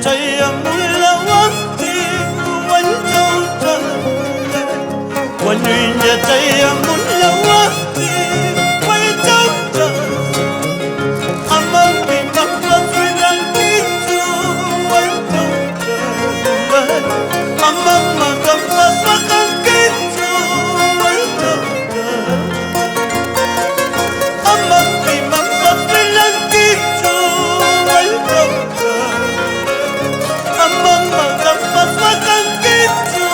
chaya mula wakti wancau chaya Wanyunya chaya mula wakti wancau chaya Amang pinakla swinang kichu wancau chaya Amang magapla swakang kichu wancau chaya Amang pinakla swinang kichu wancau chaya Amang magapla swakang kichu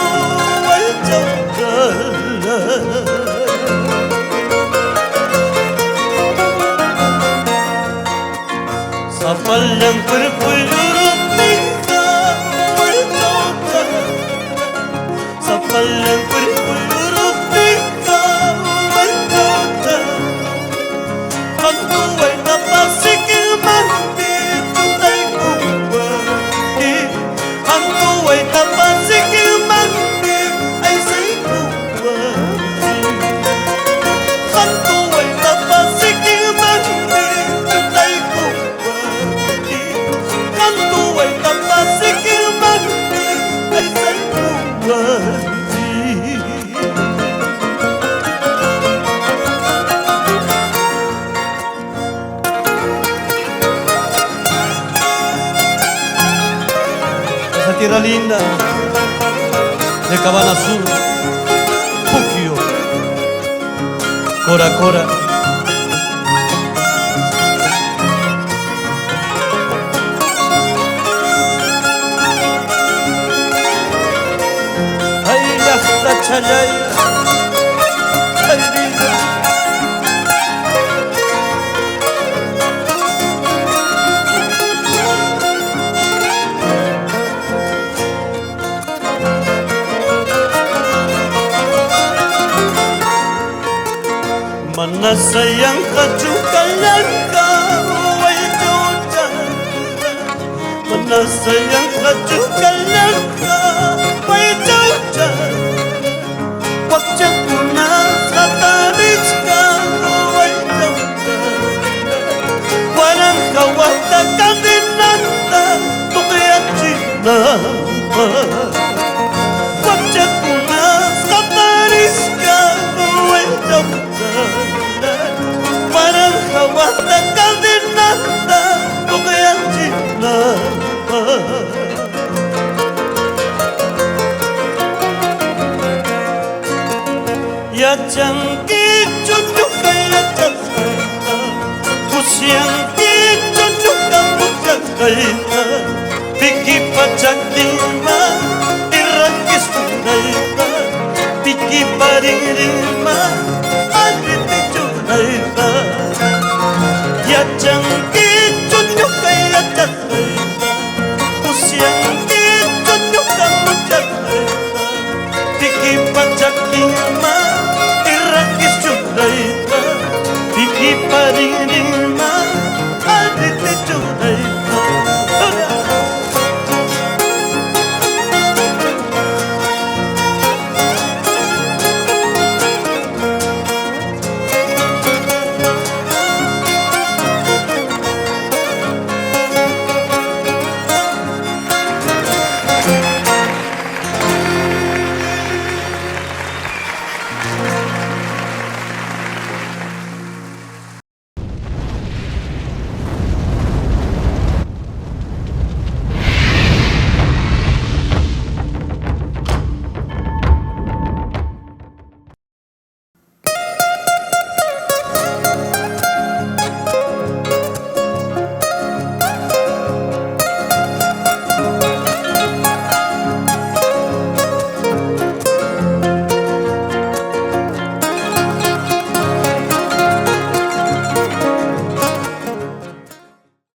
wancau chaya Sapal yang berpelurut tingkah bercoba Sapal yang berpelurut tingkah bercoba Aku ay napasikin mandi Tunay kuwagi Aku ay napasikin mandi Ay say kuwagi Aku ay napasikin mandi Tunay kuwagi Kanto ay napasikin mandi Ay say kuwagi Esa tierra linda de Cabana Sur, Puquio, Cora Cora. Ay, la chalaya, ay, vida. Mana sayang kacukalan kau ay jujan Mana sayang kacukalan kau ay jujan Wajah guna sataris kau ay jujan Warang kawata kadinanta tukayat cinama Wajah guna sataris kau ay jujan Parang kawata kadinanta tukayat cinama Ya jangki cucuk kaya cakaita Usiang ki cucuk kamu cakaita Piki pacak lima Irakis tunaita Piki paring lima Aliti cunaita Ya jangki cucuk kaya cakaita Usiang ki cucuk kamu cakaita Piki pacak lima Irakis cunaita Piki paring lima